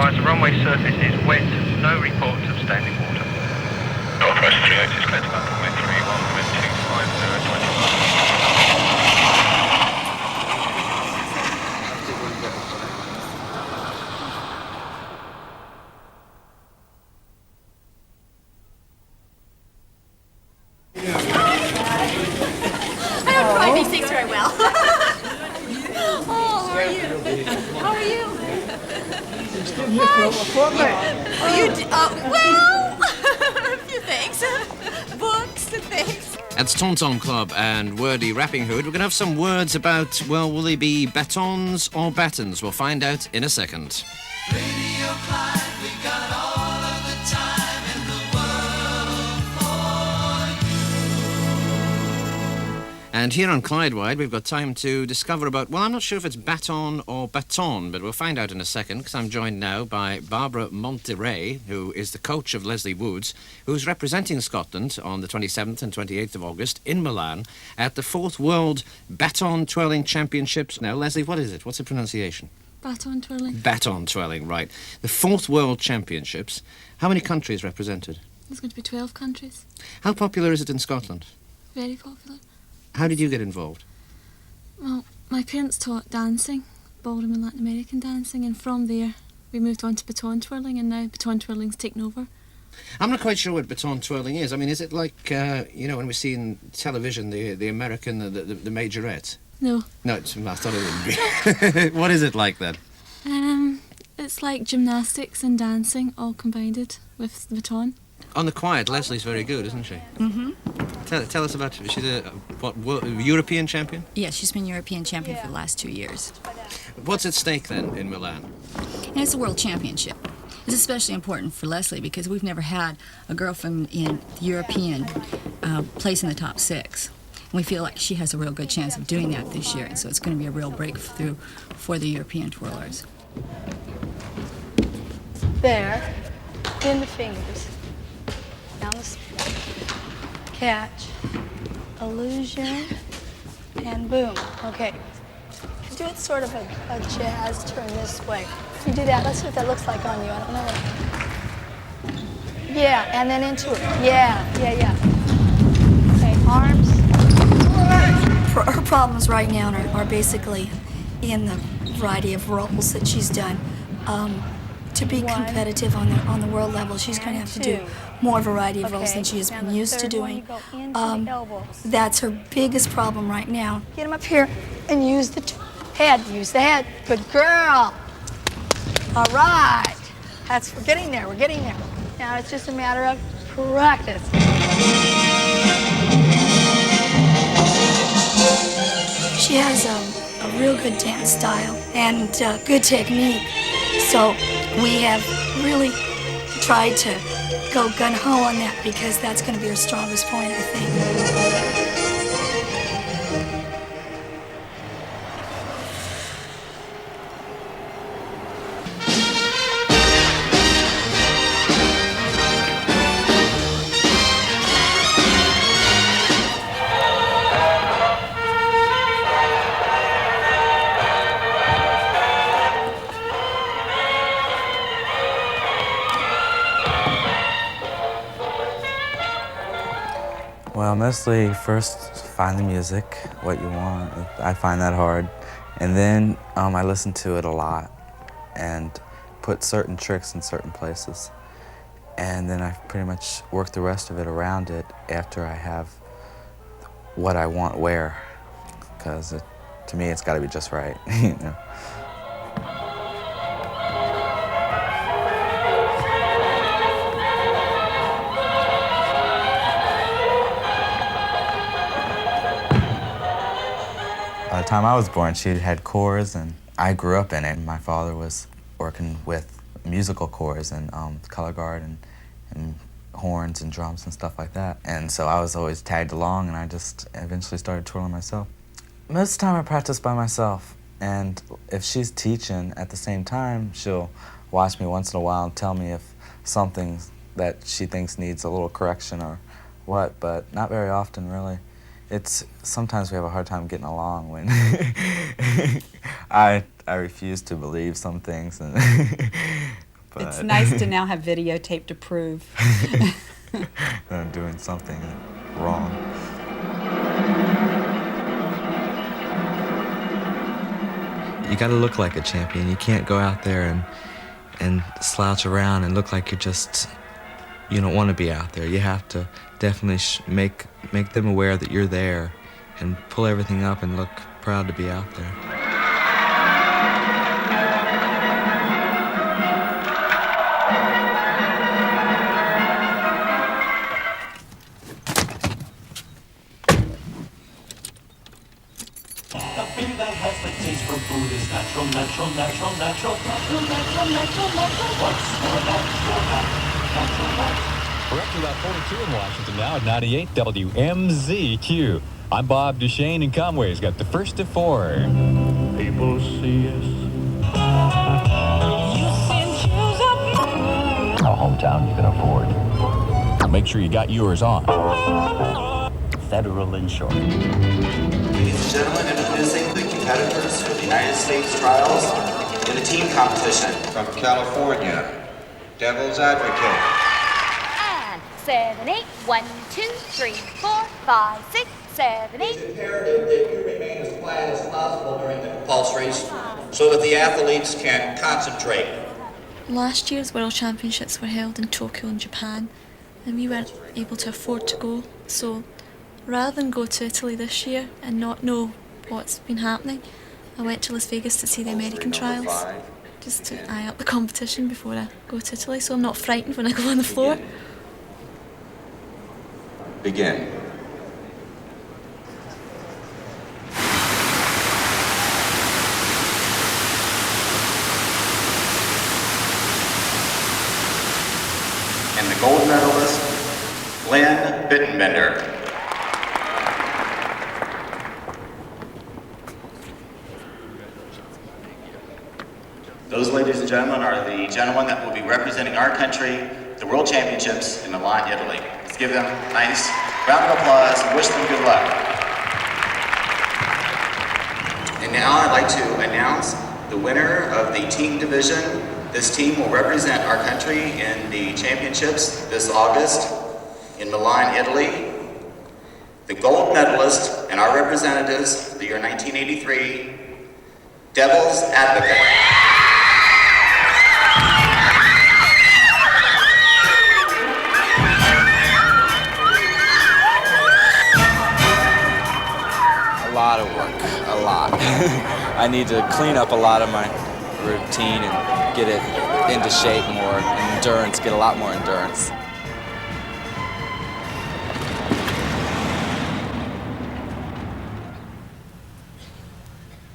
advised the runway surface is wet, no reports of standing water. Northwest 38 is clear to land runway 31, wind 250, 21. I don't find these things very well. Oh, how are you? How are you? Oh, you do, well, a few things. Books and things. That's Tom Tom Club and Wordy Rapping Hood. We're going to have some words about, well, will they be batons or batons? We'll find out in a second. Radio Clyde, we got all of the time in the world for you. And here on Clydewide, we've got time to discover about, well, I'm not sure if it's baton or baton, but we'll find out in a second, because I'm joined now by Barbara Monterey, who is the coach of Lesley Wood, who's representing Scotland on the 27th and 28th of August in Milan at the 4th World Baton Twirling Championships. Now, Lesley, what is it? What's the pronunciation? Baton twirling. Baton twirling, right. The 4th World Championships. How many countries represented? There's going to be 12 countries. How popular is it in Scotland? Very popular. How did you get involved? Well, my parents taught dancing, ballroom and Latin American dancing, and from there we moved on to baton twirling, and now baton twirling's taken over. I'm not quite sure what baton twirling is. I mean, is it like, you know, when we see in television the American, the majorette? No. No, I thought it would be. What is it like then? It's like gymnastics and dancing all combined with the baton. On the quiet, Lesley's very good, isn't she? Mm-hmm. Tell us about, she's a, European champion? Yeah, she's been European champion for the last 2 years. What's at stake then in Milan? And it's a world championship. It's especially important for Lesley because we've never had a girl from in European place in the top 6. And we feel like she has a real good chance of doing that this year, and so it's going to be a real breakthrough for the European twirlers. There, in the fingers, down the spine, catch, illusion, and boom. Okay. Do it sort of a jazz turn this way. You do that, let's see what that looks like on you. I don't know what. Yeah, and then into it. Yeah. Okay, arms. Her problems right now are basically in the variety of roles that she's done. To be competitive on the world level, she's going to have to do more variety of roles than she has been used to doing. That's her biggest problem right now. Get him up here and use the head. Use the head. Good girl. All right. We're getting there. We're getting there. Now it's just a matter of practice. She has a real good dance style and good technique. So we have really tried to go gung-ho on that because that's going to be her strongest point, I think. Well, mostly first find the music, what you want. I find that hard. And then I listen to it a lot and put certain tricks in certain places. And then I pretty much work the rest of it around it after I have what I want where. Because to me, it's got to be just right, you know. By the time I was born, she had corps, and I grew up in it. My father was working with musical corps and color guard and horns and drums and stuff like that. And so I was always tagged along, and I just eventually started twirling myself. Most of the time I practice by myself, and if she's teaching at the same time, she'll watch me once in a while and tell me if something that she thinks needs a little correction or what, but not very often, really. Sometimes we have a hard time getting along when I refuse to believe some things, and But it's nice to now have videotape to prove. I'm doing something wrong. You got to look like a champion. You can't go out there and slouch around and look like you don't want to be out there. You have to definitely make them aware that you're there and pull everything up and look proud to be out there. We're up to about 42 in Washington now at 98 WMZQ. I'm Bob Duchesne, and Conway's got the first to 4. People see us. A hometown you can afford. Make sure you got yours on. Federal Insurance. Ladies and gentlemen, introducing the competitors for the United States trials in the team competition. From California, Devil's Advocate. 7, 8, 1, 2, 3, 4, 5, 6, 7, 8. It's imperative that you remain as quiet as possible during the compulsories so that the athletes can concentrate. Last year's World Championships were held in Tokyo in Japan, and we weren't able to afford to go, so rather than go to Italy this year and not know what's been happening, I went to Las Vegas to see the American trials, just to eye up the competition before I go to Italy, so I'm not frightened when I go on the floor. Begin. And the gold medalist, Bittenbender. Those, ladies and gentlemen, are the gentlemen that will be representing our country at the World Championships in Milan, Italy. Let's give them a nice round of applause and wish them good luck. And now I'd like to announce the winner of the team division. This team will represent our country in the championships this August in Milan, Italy. The gold medalist and our representatives for the year 1983, Devil's Advocate. A lot of work, a lot. I need to clean up a lot of my routine and get it into shape more, endurance, get a lot more endurance.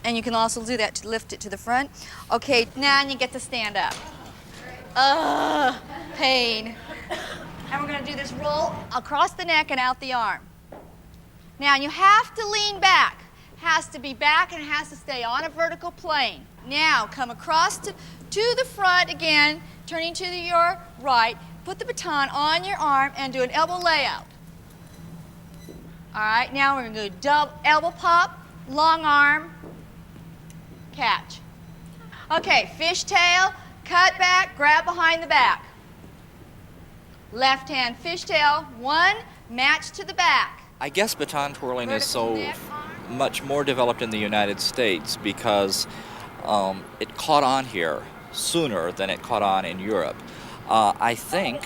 And you can also do that to lift it to the front. Okay, now you get to stand up. Ugh, pain. And we're gonna do this roll across the neck and out the arm. Now you have to lean back. Has to be back and it has to stay on a vertical plane. Now come across to the front again, turning to your right. Put the baton on your arm and do an elbow layout. All right, now we're gonna do double elbow pop, long arm, catch. Okay, fishtail, cut back, grab behind the back. Left hand fishtail, one, match to the back. I guess baton twirling is so much more developed in the United States because it caught on here sooner than it caught on in Europe. I think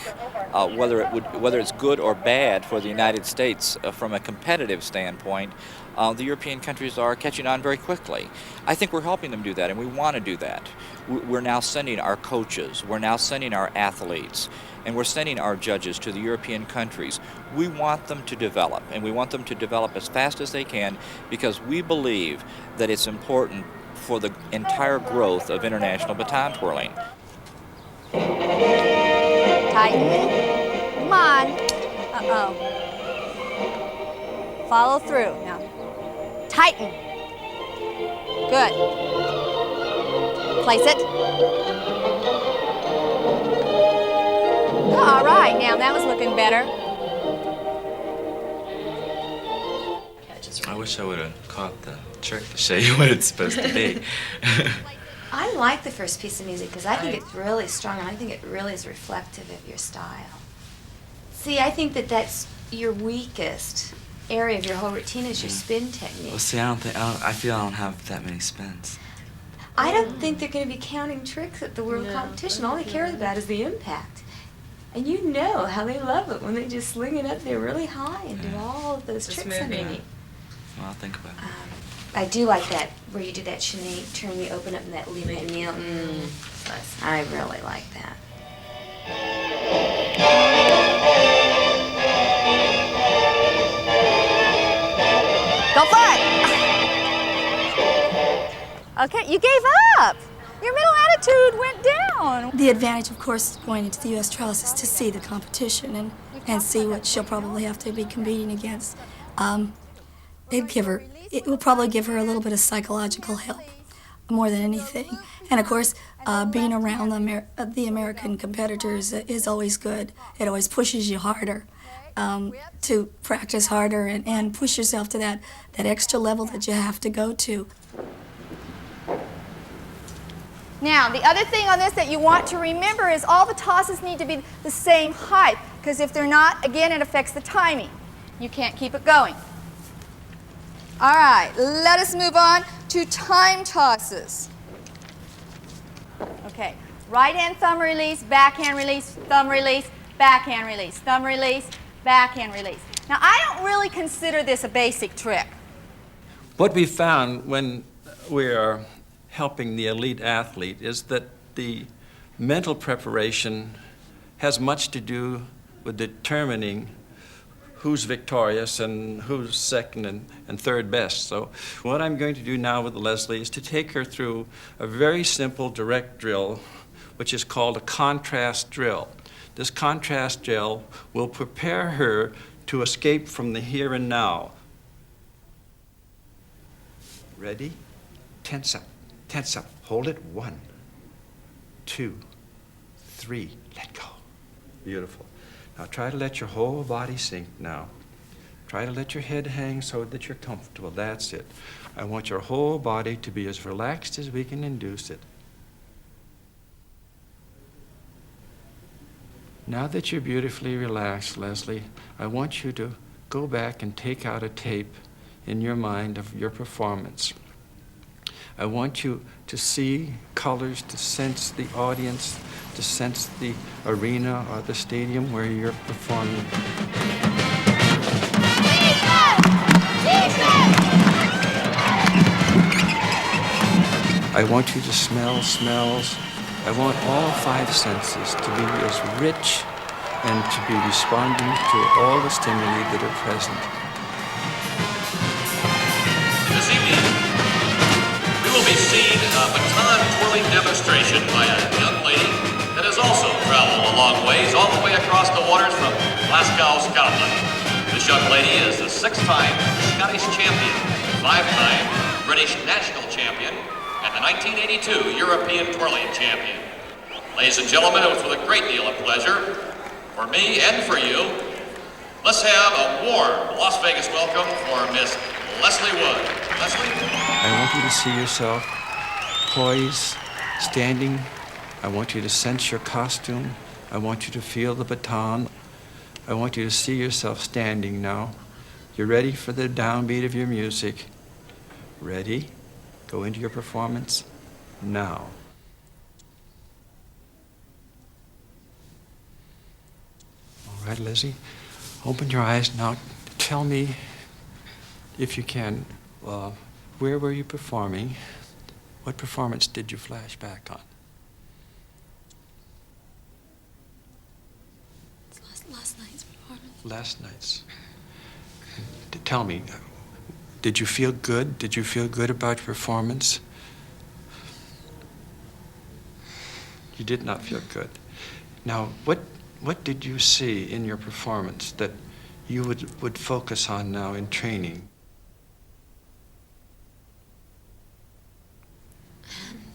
whether it's good or bad for the United States from a competitive standpoint, the European countries are catching on very quickly. I think we're helping them do that, and we want to do that. We're now sending our coaches, we're now sending our athletes, and we're sending our judges to the European countries. We want them to develop, and we want them to develop as fast as they can because we believe that it's important for the entire growth of international baton twirling. Tighten. Come on. Uh-oh. Follow through. Now, tighten. Good. Place it. All right, now that was looking better. I wish I would have caught the trick to show you what it's supposed to be. I like the first piece of music because I think it's really strong and I think it really is reflective of your style. See, I think that that's your weakest area of your whole routine is your spin technique. Well, see, I feel I don't have that many spins. I don't think they're going to be counting tricks at the world competition. All they care about is the impact. And you know how they love it when they just sling it up there really high and do all of those tricks underneath. Well, I'll think about it. I do like that, where you do that chenille, turn the open up and that leave it kneel. Nice. I really like that. Go for it! Okay, you gave up. Your middle attitude went down. The advantage, of course, going into the U.S. trials is to see the competition and see what she'll probably have to be competing against. It will probably give her a little bit of psychological help, more than anything. And of course, being around the American competitors is always good. It always pushes you harder to practice harder and push yourself to that extra level that you have to go to. Now, the other thing on this that you want to remember is all the tosses need to be the same height, because if they're not, again, it affects the timing. You can't keep it going. All right, let us move on to time tosses. Okay, right hand thumb release, backhand release, thumb release, backhand release, thumb release, backhand release. Now, I don't really consider this a basic trick. What we found when we are helping the elite athlete is that the mental preparation has much to do with determining who's victorious and who's second and third best. So what I'm going to do now with Lesley is to take her through a very simple direct drill, which is called a contrast drill. This contrast drill will prepare her to escape from the here and now. Ready? Tense up, tense up. Hold it. 1, 2, 3, let go. Beautiful. Now try to let your whole body sink now. Try to let your head hang so that you're comfortable. That's it. I want your whole body to be as relaxed as we can induce it. Now that you're beautifully relaxed, Lesley, I want you to go back and take out a tape in your mind of your performance. I want you to see colors, to sense the audience, to sense the arena or the stadium where you're performing. I want you to smell smells. I want all 5 senses to be as rich and to be responding to all the stimuli that are present. This evening, we will be seeing a baton twirling demonstration by a young lady that has also traveled a long ways, all the way across the waters from Glasgow, Scotland. This young lady is the 6-time Scottish champion, 5-time British national champion, and the 1982 European Twirling champion. Ladies and gentlemen, it was with a great deal of pleasure for me and for you. Let's have a warm Las Vegas welcome for Miss Lesley Wood. Lesley? I want you to see yourself poised, standing. I want you to sense your costume. I want you to feel the baton. I want you to see yourself standing now. You're ready for the downbeat of your music. Ready? Go into your performance now. All right, Lizzie, open your eyes now. Tell me, if you can, where were you performing? What performance did you flash back on? Last night's performance. Last night's. Tell me, did you feel good? Did you feel good about your performance? You did not feel good. Now, what did you see in your performance that you would focus on now in training?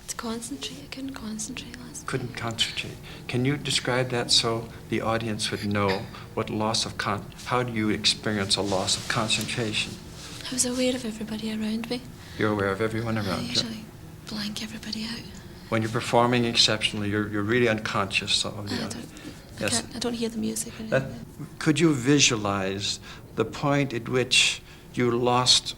To concentrate. I couldn't concentrate last night. Couldn't concentrate. Can you describe that so the audience would know what loss of how do you experience a loss of concentration? I was aware of everybody around me. You're aware of everyone around I you? usually blank everybody out. When you're performing exceptionally, you're really unconscious of the other. Yes. I don't hear the music. Could you visualize the point at which you lost,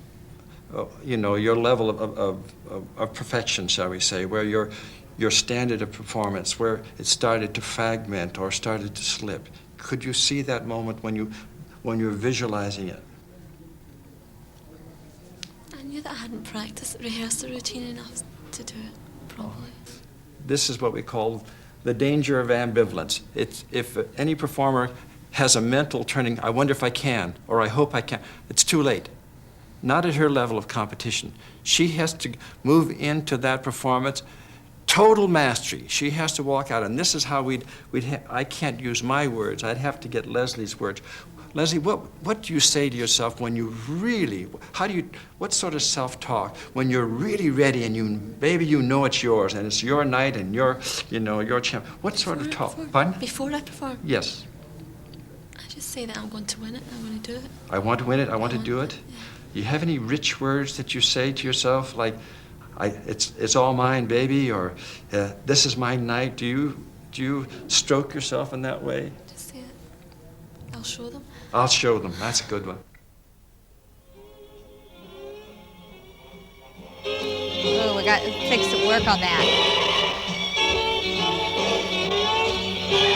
your level of perfection, shall we say, where your standard of performance, where it started to fragment or started to slip? Could you see that moment when you're visualizing it? I knew that I hadn't rehearsed the routine enough to do it properly. This is what we call the danger of ambivalence. It's if any performer has a mental turning, I wonder if I can, or I hope I can, it's too late. Not at her level of competition. She has to move into that performance, total mastery. She has to walk out, and this is how I can't use my words. I'd have to get Lesley's words. Lesley, what do you say to yourself when you really, what sort of self-talk when you're really ready and baby, you know it's yours and it's your night and your champ. What sort of talk? Pardon? Before I perform? Yes. I just say that I'm going to win it, I'm going to do it. I want to win it, I want to do it. Yeah. You have any rich words that you say to yourself, like, it's all mine, baby, or this is my night? Do you stroke yourself in that way? Just say it. I'll show them. I'll show them. That's a good one. Oh, we got to fix some work on that.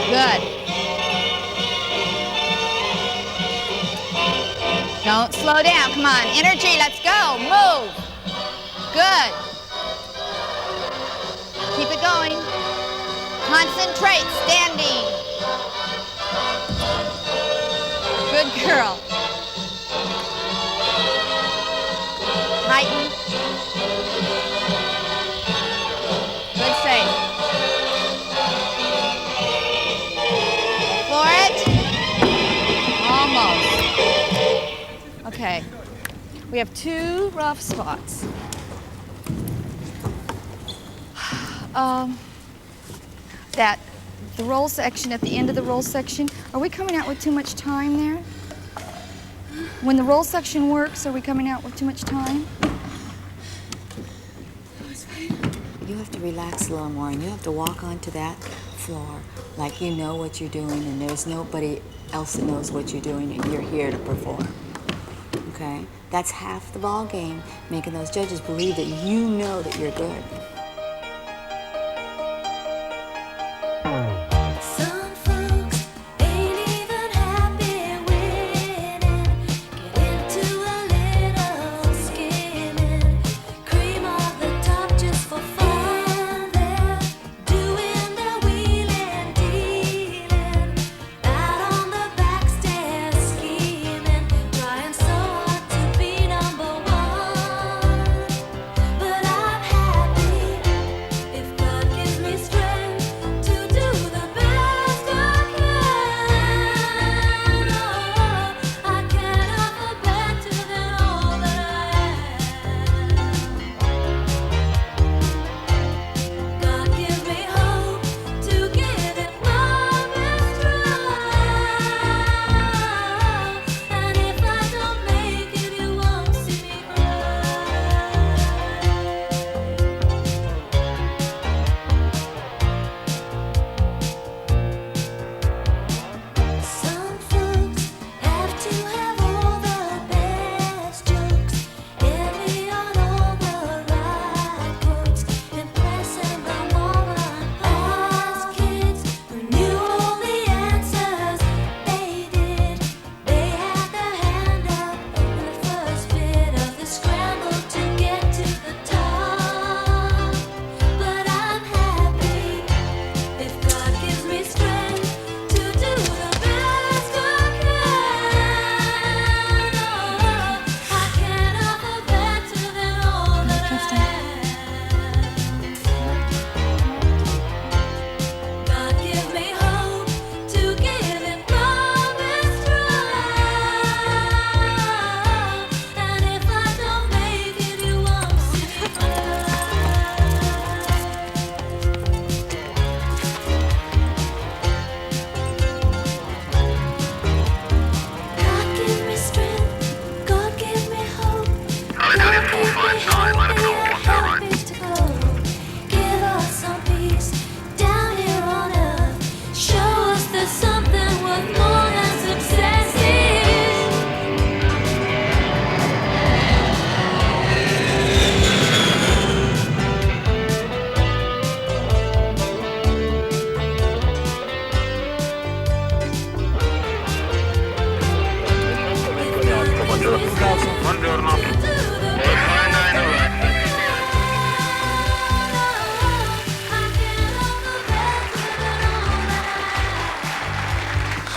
Good. Don't slow down. Come on. Energy. Let's go. Move. Good. Keep it going. Concentrate. Standing. Good girl. Tighten. Good save. For it. Almost. Okay. We have 2 rough spots. The roll section, at the end of the roll section, are we coming out with too much time there? When the roll section works, are we coming out with too much time? You have to relax a little more, and you have to walk onto that floor like you know what you're doing, and there's nobody else that knows what you're doing, and you're here to perform. Okay? That's half the ball game, making those judges believe that you know that you're good. But I'm happy.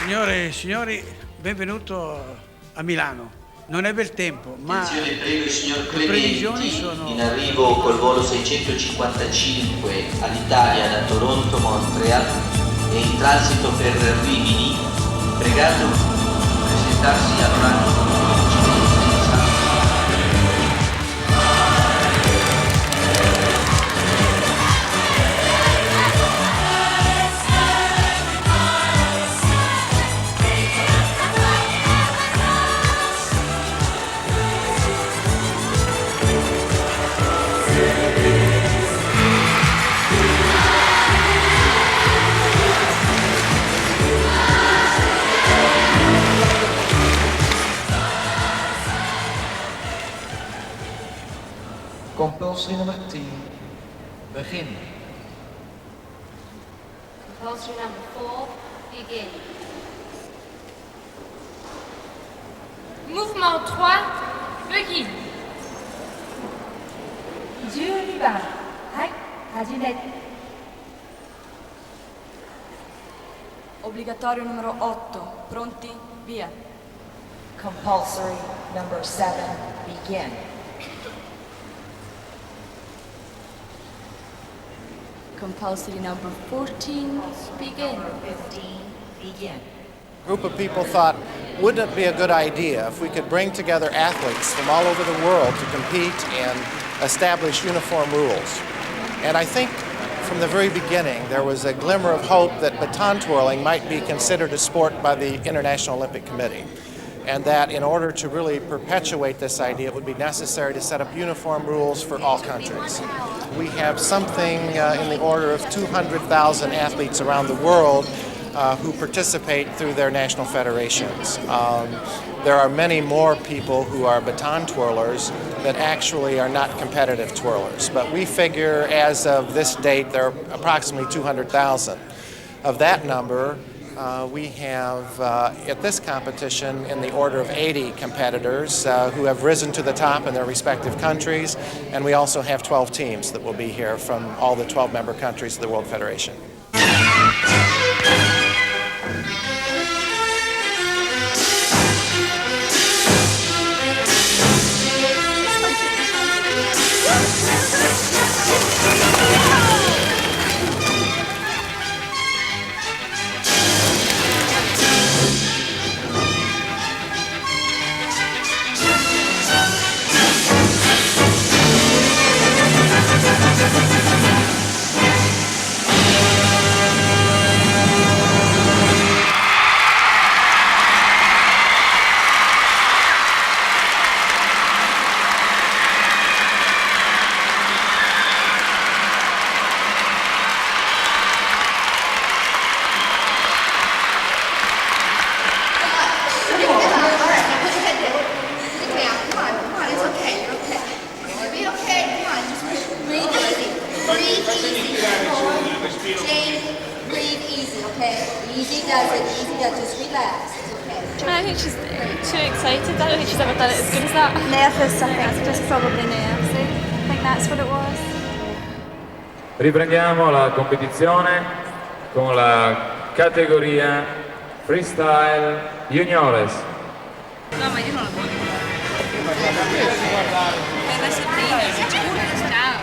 Signore e signori, benvenuto a Milano. Non è bel tempo, ma Attenzione, prego il signor le previsioni Clementi, sono... in arrivo col volo 655 all'Italia da Toronto, Montreal e in transito per Rimini, pregato presentarsi al banco. Compulsory number 2, begin. Compulsory number 4, begin. Mouvement 3, begin. 12番、はい、始め。Obbligatorio numero 8, pronti? Via. Compulsory number 7, begin. Compulsory number 14, begin. Begin. A group of people thought, wouldn't it be a good idea if we could bring together athletes from all over the world to compete and establish uniform rules? And I think from the very beginning there was a glimmer of hope that baton twirling might be considered a sport by the International Olympic Committee, and that in order to really perpetuate this idea it would be necessary to set up uniform rules for all countries. We have something in the order of 200,000 athletes around the world who participate through their national federations. There are many more people who are baton twirlers that actually are not competitive twirlers, but we figure as of this date there are approximately 200,000. Of that number, we have at this competition in the order of 80 competitors who have risen to the top in their respective countries, and we also have 12 teams that will be here from all the 12 member countries of the World Federation. I think she's too excited. I don't think she's ever done it as good as that. Nervous, I think. Just probably nerves. I think that's what it was. Riprendiamo la competizione con la categoria Freestyle Juniores. No, ma io non la voglio guardare. Per la Sabrina, se c'è una che sta.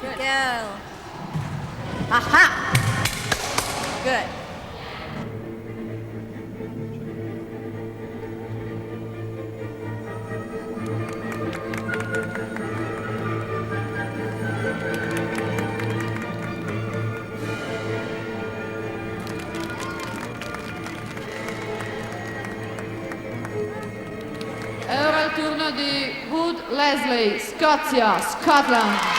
Good girl. Aha! Good. E ora il turno di Wood Lesley, Scozia, Scotland.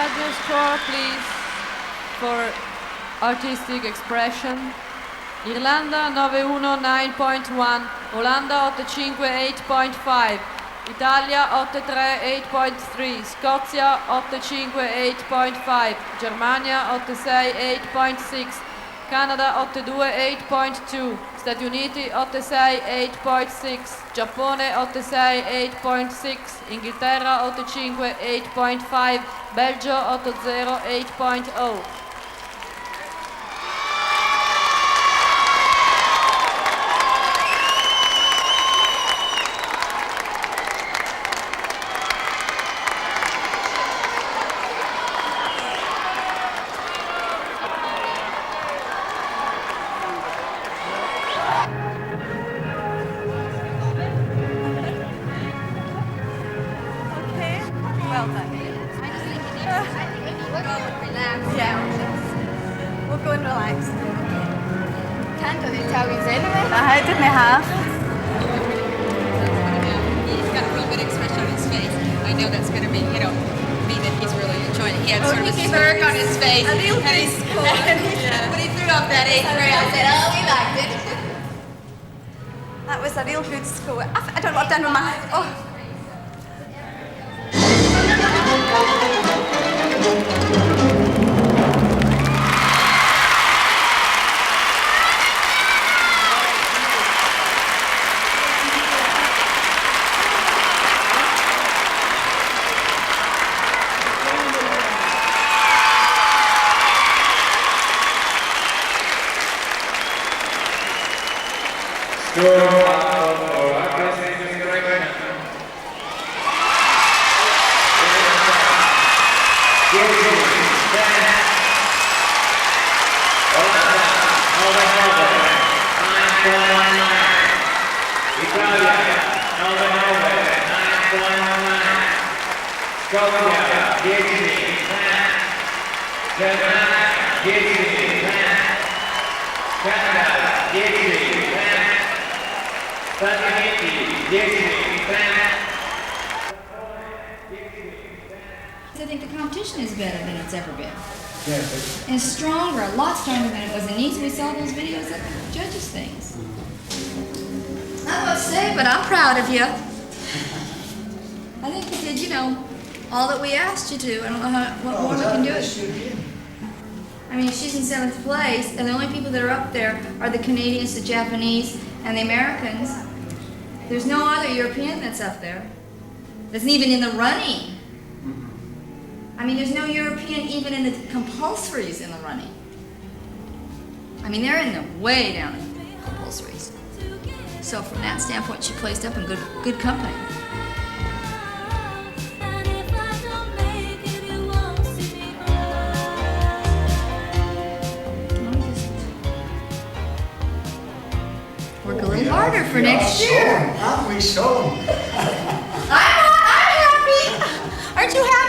Judges score, please, for artistic expression. Irlanda 9-1 9.1, Olanda 8-5, 8.5, Italia 8-3 8.3, Scozia 8-5 8.5, Germania 8-6 8.6, Canada 8-2 8.2, Stati Uniti 8-6 8.6, Giappone 8-6 8.6, Inghilterra 8-5 8.5, Belgio 8-0 8.0. Well done. We'll go and relax. Can't do the Italians anyway. Did me half. He's got a real good expression on his face. I know that's going to be, mean that he's really enjoying it. He had sort of a smirk on his face. A little and bit. when he threw up that 8th grade, I said, oh, we liked it. That was a real good score. I don't know what I've done with my... Oh. I think the competition is better than it's ever been. And stronger, a lot stronger than it was. And these, we saw those videos at the judges' things. I don't know what to say, but I'm proud of you. I think you did, all that we asked you to. I don't know what more we can do. I mean, she's in 7th place, and the only people that are up there are the Canadians, the Japanese, and the Americans. There's no other European that's up there. That's even in the running. I mean, there's no European even in the compulsories in the running. I mean, they're in the way down in compulsories. So from that standpoint, she placed up in good company. Work a little harder for next year. Haven't we shown? I'm happy. Aren't you happy?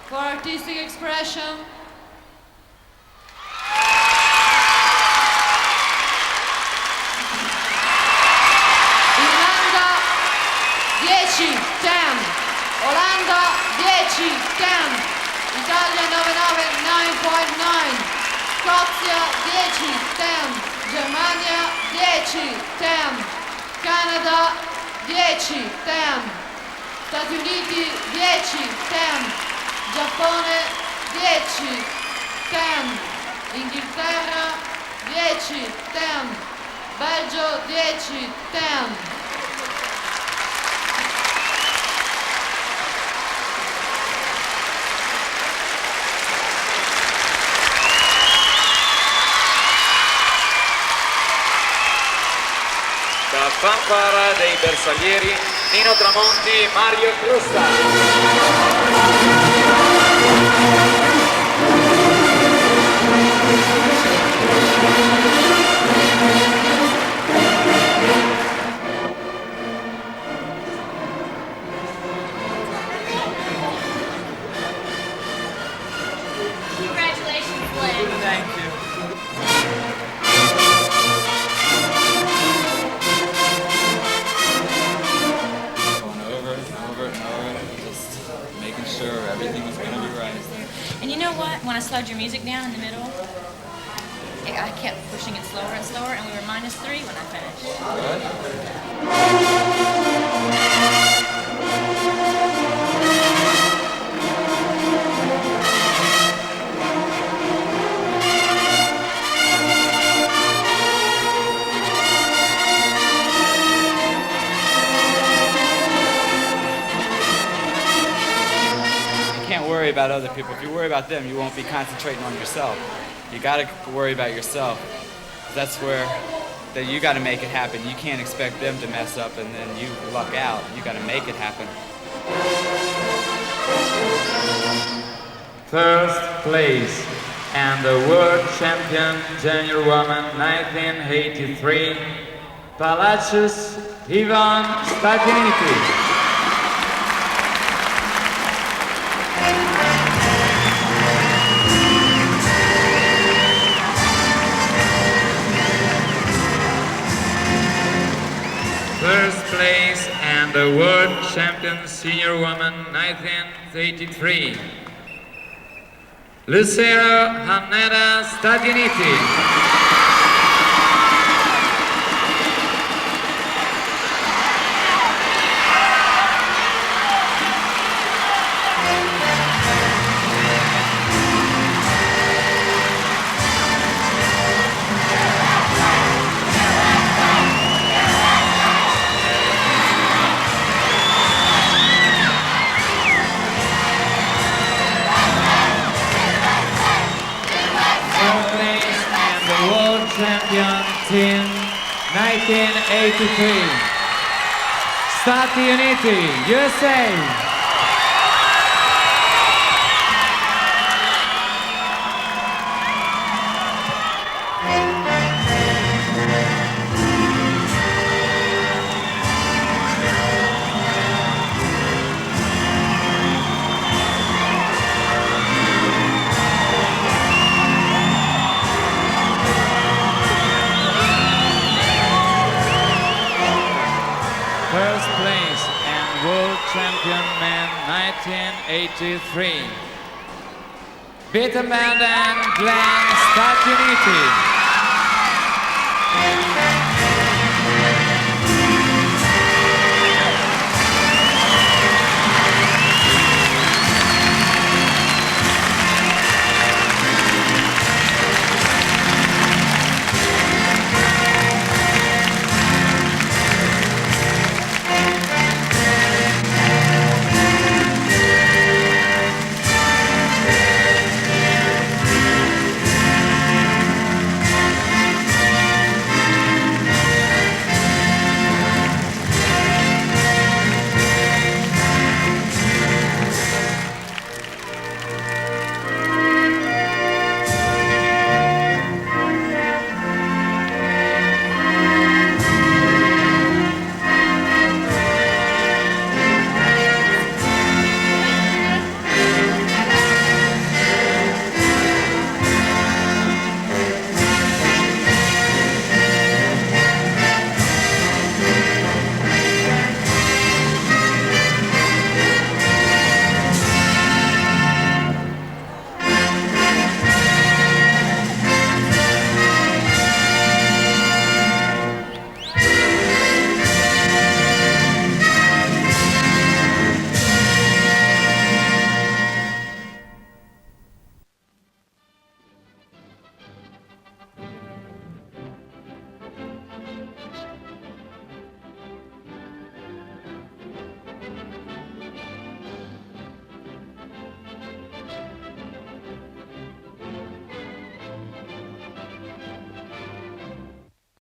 For artistic expression. Irlanda 10, 10. Olanda 10, 10. Italia 9-9, 9.9. Scozia 10, 10. Germania 10, 10. Canada 10, 10. Stati Uniti 10, 10. Giappone 10, 10, Inghilterra 10, 10, Belgio 10, 10. fanfara dei bersaglieri, Nino Tramonti, Mario Crusta. Congratulations, Glenn. Thank you. Going over and over and over, just making sure everything was going to be right. And you know what? When I slowed your music down in the middle, I kept pushing it slower and slower, and we were -3 when I finished. You can't worry about other people. If you worry about them, you won't be concentrating on yourself. You got to worry about yourself. That's where you got to make it happen. You can't expect them to mess up and then you luck out. You got to make it happen. First place and the world champion junior woman 1983, Palacios Ivan Statiniti. First place and the world champion senior woman 1983, Lucero Hanneta Statiniti. Champion team 1983, Stati Uniti, USA. First place and world champion man 1983, Bittenbender and Glenn Stati Uniti.